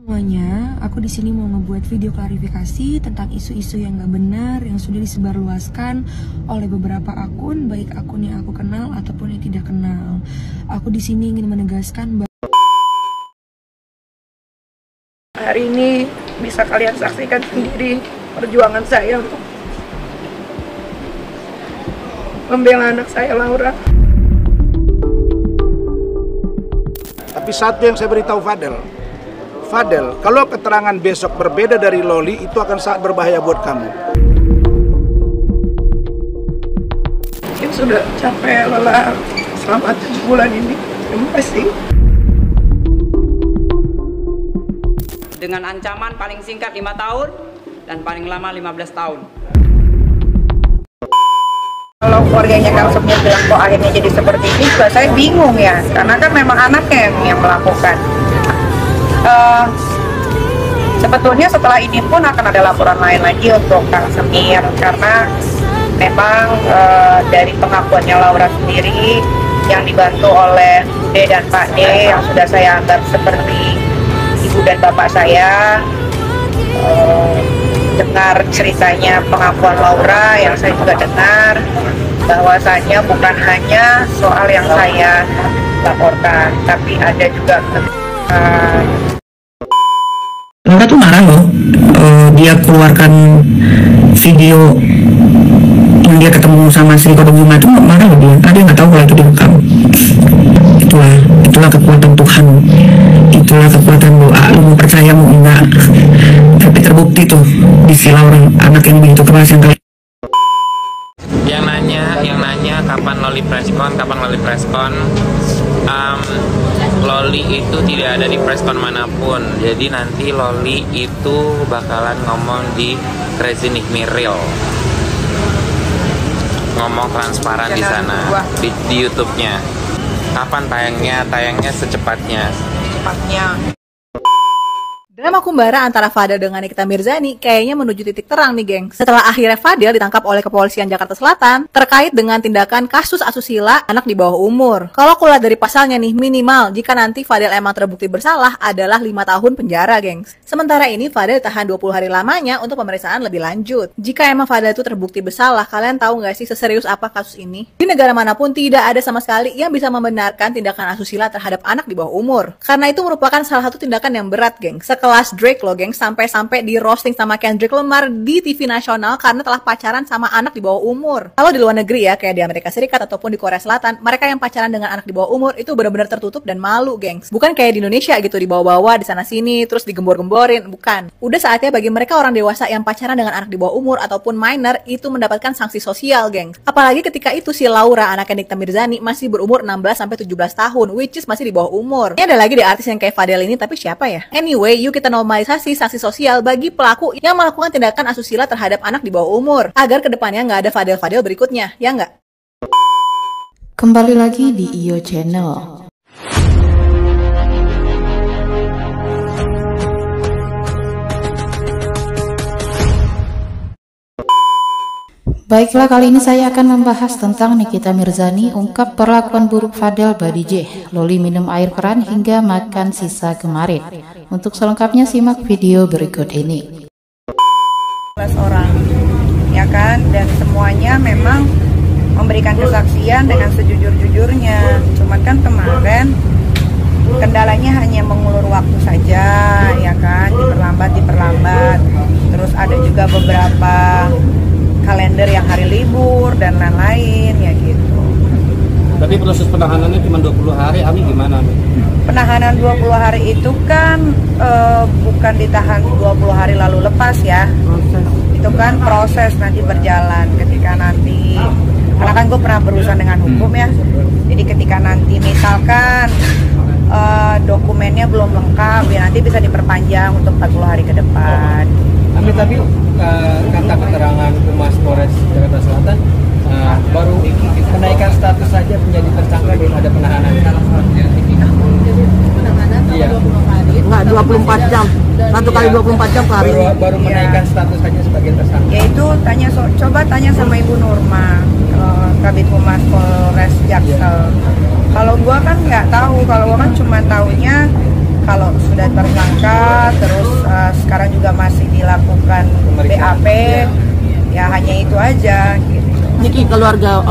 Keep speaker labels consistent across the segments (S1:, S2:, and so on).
S1: Semuanya, aku di sini mau ngebuat video klarifikasi tentang isu-isu yang gak benar yang sudah disebarluaskan oleh beberapa akun, baik akun yang aku kenal ataupun yang tidak kenal. Aku di sini ingin menegaskan bahwa hari ini bisa kalian saksikan sendiri perjuangan saya untuk membela anak saya, Laura.
S2: Tapi satu yang saya beritahu Fadel, kalau keterangan besok berbeda dari Loli, itu akan sangat berbahaya buat kamu.
S1: Mungkin sudah capek, lelah selama 7 bulan ini. Terima kasih.
S3: Dengan ancaman paling singkat 5 tahun dan paling lama 15 tahun.
S4: Kalau keluarganya Kang Semir bilang kok akhirnya jadi seperti ini, juga saya bingung ya, karena kan memang anaknya yang melakukan. Sebetulnya setelah ini pun akan ada laporan lain lagi untuk Kang Semir, karena memang dari pengakuannya Laura sendiri yang dibantu oleh Bude dan Pak D yang sudah saya anggap seperti ibu dan bapak saya. Dengar ceritanya pengakuan Laura yang saya juga dengar, bahwasanya bukan hanya soal yang saya laporkan, tapi ada juga
S5: Laura tuh marah loh. Dia keluarkan video yang dia ketemu sama Sri Kodong itu, marah loh dia. Dia nggak tahu kalau itu direkam. Itulah kekuatan Tuhan. Itulah kekuatan doa. Lu mau percaya mau enggak? Tapi terbukti tuh di si Laura, anak yang begitu keras yang
S6: yang nanya kapan Loli preskon. Loli itu tidak ada di preskon manapun. Jadi nanti Loli itu bakalan ngomong di Crazy Nick Miril, ngomong transparan di sana di YouTube-nya. Kapan tayangnya secepatnya.
S7: Drama kumbara antara Fadel dengan Nikita Mirzani kayaknya menuju titik terang nih, geng. Setelah akhirnya Fadel ditangkap oleh kepolisian Jakarta Selatan terkait dengan tindakan kasus asusila anak di bawah umur. Kalau aku lihat dari pasalnya nih, minimal jika nanti Fadel emang terbukti bersalah adalah 5 tahun penjara, geng. Sementara ini Fadel ditahan 20 hari lamanya untuk pemeriksaan lebih lanjut. Jika emang Fadel itu terbukti bersalah, kalian tahu nggak sih seserius apa kasus ini? Di negara manapun tidak ada sama sekali yang bisa membenarkan tindakan asusila terhadap anak di bawah umur. Karena itu merupakan salah satu tindakan yang berat, geng. Kelas Drake loh, geng, sampai di roasting sama Kendrick Lamar di TV nasional karena telah pacaran sama anak di bawah umur. Kalau di luar negeri ya, kayak di Amerika Serikat ataupun di Korea Selatan, mereka yang pacaran dengan anak di bawah umur itu benar-benar tertutup dan malu, gengs. Bukan kayak di Indonesia gitu, dibawa-bawa di sana sini terus digembor-gemborin, bukan. Udah saatnya bagi mereka orang dewasa yang pacaran dengan anak di bawah umur ataupun minor itu mendapatkan sanksi sosial, gengs. Apalagi ketika itu si Laura, anaknya Nikita Mirzani, masih berumur 16 sampai 17 tahun, which is masih di bawah umur. Ini ada lagi di artis yang kayak Fadel ini, tapi siapa ya? Anyway, yuk kita normalisasi sanksi sosial bagi pelaku yang melakukan tindakan asusila terhadap anak di bawah umur, agar kedepannya nggak ada Fadel-Fadel berikutnya, ya nggak?
S8: Kembali lagi di IO Channel. Baiklah, kali ini saya akan membahas tentang Nikita Mirzani ungkap perlakuan buruk Fadel Badijeh, Loli minum air keran hingga makan sisa kemarin. Untuk selengkapnya simak video berikut ini.
S4: 11 orang, ya kan, dan semuanya memang memberikan kesaksian dengan sejujur-jujurnya. Cuman kan kemarin kendalanya hanya mengulur waktu saja, ya kan, diperlambat. Terus ada juga beberapa kalender yang hari libur dan lain-lain ya gitu.
S9: Tapi proses penahanannya cuma 20 hari, Ami gimana?
S4: Penahanan 20 hari itu kan bukan ditahan 20 hari lalu lepas ya. Itu kan proses nanti berjalan ketika nanti, karena kan gue pernah berurusan dengan hukum ya. Jadi ketika nanti misalkan dokumennya belum lengkap ya nanti bisa diperpanjang untuk 40 hari ke depan.
S9: Tapi kata keterangan Humas Polres Jakarta Selatan baru menaikkan status saja menjadi tersangka, belum ada penahanan. Iya.
S5: Nggak 24 jam, satu kali 24 jam per hari.
S9: Baru menaikkan status saja sebagai tersangka.
S4: Yaitu coba tanya sama Ibu Nurma, Kabid Humas Polres Jaksel. Kalau gua kan nggak tahu, kalau gua kan cuma taunya kalau sudah tersangka, terus sekarang juga masih dilakukan BAP, ya hanya itu aja. Gitu.
S10: Niki, keluarga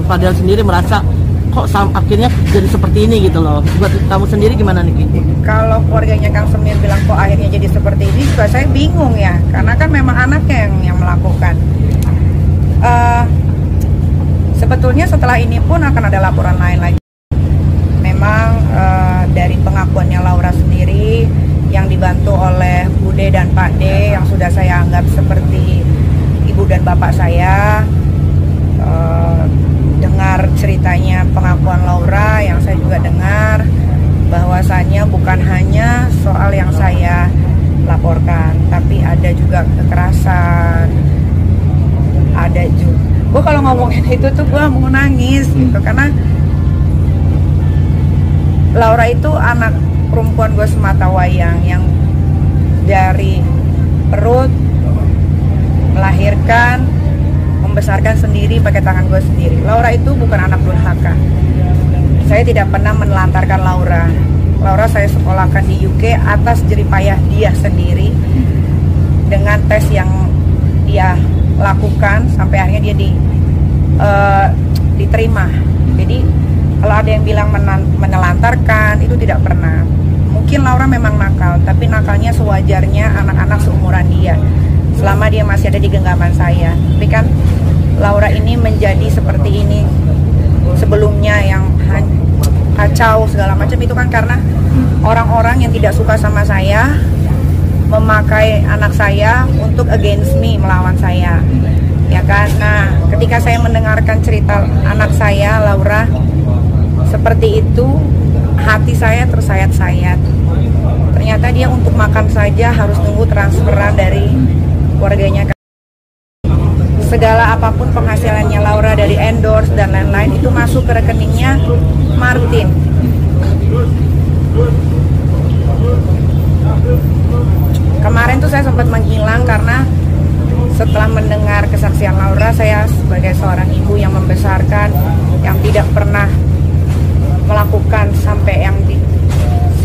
S10: Fadel sendiri merasa kok akhirnya jadi seperti ini gitu loh. Buat kamu sendiri gimana Niki?
S4: Kalau keluarganya Kang Semir bilang kok akhirnya jadi seperti ini, juga saya bingung ya, karena kan memang anaknya yang melakukan. Sebetulnya setelah ini pun akan ada laporan lain lagi. Memang dari pengakuannya Laura sendiri yang dibantu oleh Bude dan Pak D yang sudah saya anggap seperti ibu dan bapak saya, dengar ceritanya pengakuan Laura yang saya juga dengar bahwasannya bukan hanya soal yang saya laporkan, tapi ada juga kekerasan, ada juga. Gue kalau ngomongin itu tuh gue mau nangis gitu, karena Laura itu anak perempuan gue semata wayang yang dari perut melahirkan, membesarkan sendiri pakai tangan gue sendiri. Laura itu bukan anak durhaka. Saya tidak pernah menelantarkan Laura. Laura saya sekolahkan di UK atas jeripayah dia sendiri dengan tes yang dia lakukan sampai akhirnya dia diterima. Jadi kalau ada yang bilang menelantarkan, itu tidak pernah. Mungkin Laura memang nakal, tapi nakalnya sewajarnya anak-anak seumuran dia, selama dia masih ada di genggaman saya. Tapi kan Laura ini menjadi seperti ini sebelumnya, yang kacau segala macam, itu kan karena orang-orang yang tidak suka sama saya memakai anak saya untuk against me, melawan saya, ya kan. Nah, ketika saya mendengarkan cerita anak saya Laura seperti itu, hati saya tersayat-sayat. Ternyata dia untuk makan saja harus nunggu transferan dari keluarganya. Segala apapun penghasilannya Laura dari endorse dan lain-lain itu masuk ke rekeningnya Martin. Kemarin tuh saya sempat menghilang karena setelah mendengar kesaksian Laura, saya sebagai seorang ibu yang membesarkan, yang tidak pernah melakukan sampai yang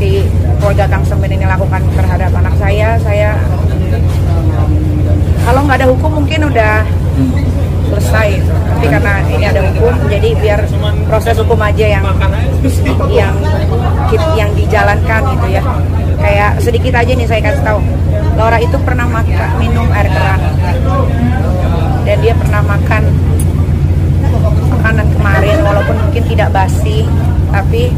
S4: si keluarga Kang Semir ini lakukan terhadap anak saya kalau nggak ada hukum mungkin udah selesai, tapi karena ini ada hukum, jadi biar proses hukum aja yang dijalankan gitu ya. Kayak sedikit aja nih saya kasih tahu, Laura itu pernah minum air keran dan dia pernah makan makanan kemarin, walaupun mungkin tidak basi, tapi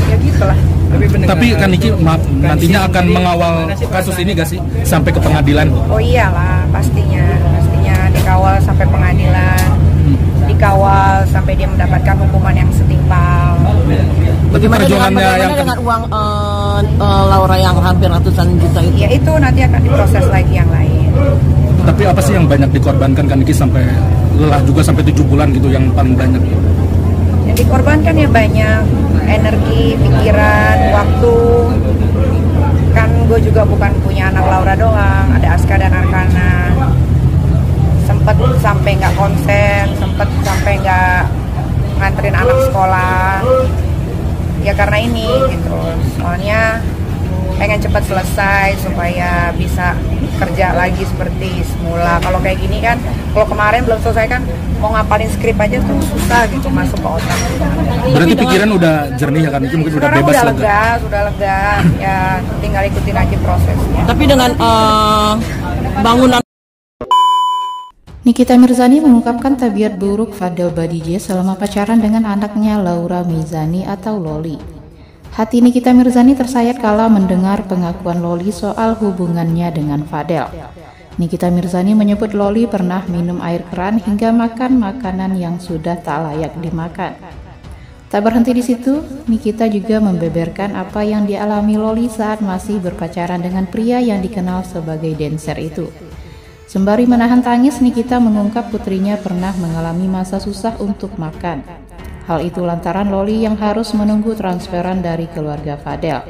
S4: ya gitulah.
S11: Tapi kan Niki nantinya akan mengawal kasus ini gak sih sampai ke pengadilan?
S4: Oh iyalah, pastinya dikawal sampai pengadilan, dikawal sampai dia mendapatkan hukuman yang setimpal.
S10: Bagaimana dengan uang Laura yang hampir ratusan juta itu?
S4: Ya itu nanti akan diproses lagi yang lain.
S11: Tapi apa sih yang banyak dikorbankan kan Niki, sampai lelah juga sampai 7 bulan gitu, yang paling banyak?
S4: Yang dikorbankan ya banyak, energi, pikiran, waktu. Kan gue juga bukan punya anak Laura doang, ada Aska dan Arkana. Sempet sampai nggak konsen, sempet sampai nggak nganterin anak sekolah. Ya karena ini gitu, soalnya pengen cepat selesai supaya bisa kerja lagi seperti semula. Kalau kayak gini kan, kalau kemarin belum selesai kan, mau ngapalin skrip aja tuh susah gitu masuk ke otak.
S11: Berarti pikiran udah jernih ya kan, mungkin udah bebas
S4: sudah lega, ya tinggal ikutin aja prosesnya.
S10: Tapi dengan bangunan
S8: Nikita Mirzani mengungkapkan tabiat buruk Fadel Badijeh selama pacaran dengan anaknya Laura Mizani atau Loli. Hati Nikita Mirzani tersayat kala mendengar pengakuan Loli soal hubungannya dengan Fadel. Nikita Mirzani menyebut Loli pernah minum air keran hingga makan makanan yang sudah tak layak dimakan. Tak berhenti di situ, Nikita juga membeberkan apa yang dialami Loli saat masih berpacaran dengan pria yang dikenal sebagai dancer itu. Sembari menahan tangis, Nikita mengungkap putrinya pernah mengalami masa susah untuk makan. Hal itu lantaran Loli yang harus menunggu transferan dari keluarga Fadel.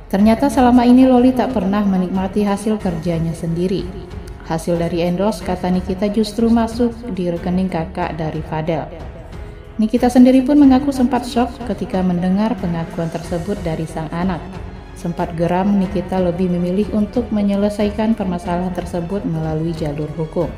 S8: Ternyata selama ini Loli tak pernah menikmati hasil kerjanya sendiri. Hasil dari endorse, kata Nikita, justru masuk di rekening kakak dari Fadel. Nikita sendiri pun mengaku sempat shock ketika mendengar pengakuan tersebut dari sang anak. Sempat geram, Nikita lebih memilih untuk menyelesaikan permasalahan tersebut melalui jalur hukum.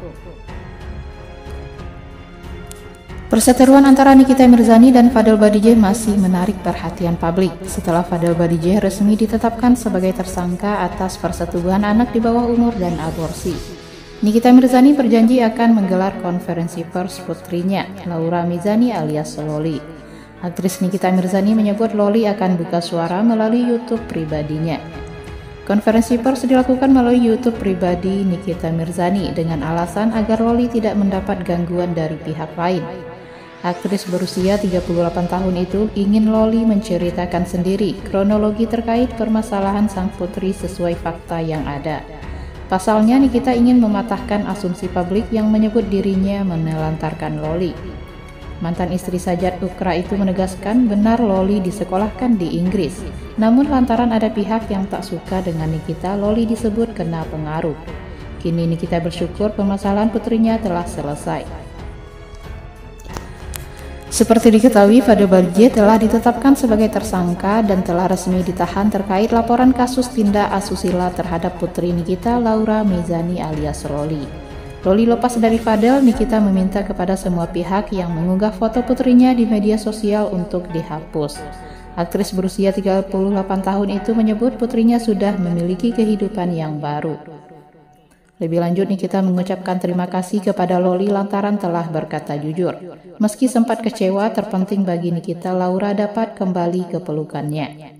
S8: Perseteruan antara Nikita Mirzani dan Fadel Badijeh masih menarik perhatian publik setelah Fadel Badijeh resmi ditetapkan sebagai tersangka atas persetubuhan anak di bawah umur dan aborsi. Nikita Mirzani berjanji akan menggelar konferensi pers putrinya, Laura Mizani alias Loli. Aktris Nikita Mirzani menyebut Loli akan buka suara melalui YouTube pribadinya. Konferensi pers dilakukan melalui YouTube pribadi Nikita Mirzani dengan alasan agar Loli tidak mendapat gangguan dari pihak lain. Aktris berusia 38 tahun itu ingin Loli menceritakan sendiri kronologi terkait permasalahan sang putri sesuai fakta yang ada. Pasalnya, Nikita ingin mematahkan asumsi publik yang menyebut dirinya menelantarkan Loli. Mantan istri Sajat Ukra itu menegaskan benar Loli disekolahkan di Inggris. Namun lantaran ada pihak yang tak suka dengan Nikita, Loli disebut kena pengaruh. Kini Nikita bersyukur permasalahan putrinya telah selesai. Seperti diketahui, Fadel Badijeh telah ditetapkan sebagai tersangka dan telah resmi ditahan terkait laporan kasus tindak asusila terhadap putri Nikita, Laura Mizani alias Loli. Loli lepas dari Fadel, Nikita meminta kepada semua pihak yang mengunggah foto putrinya di media sosial untuk dihapus. Aktris berusia 38 tahun itu menyebut putrinya sudah memiliki kehidupan yang baru. Lebih lanjut, Nikita mengucapkan terima kasih kepada Loli lantaran telah berkata jujur. Meski sempat kecewa, terpenting bagi Nikita Laura dapat kembali ke pelukannya.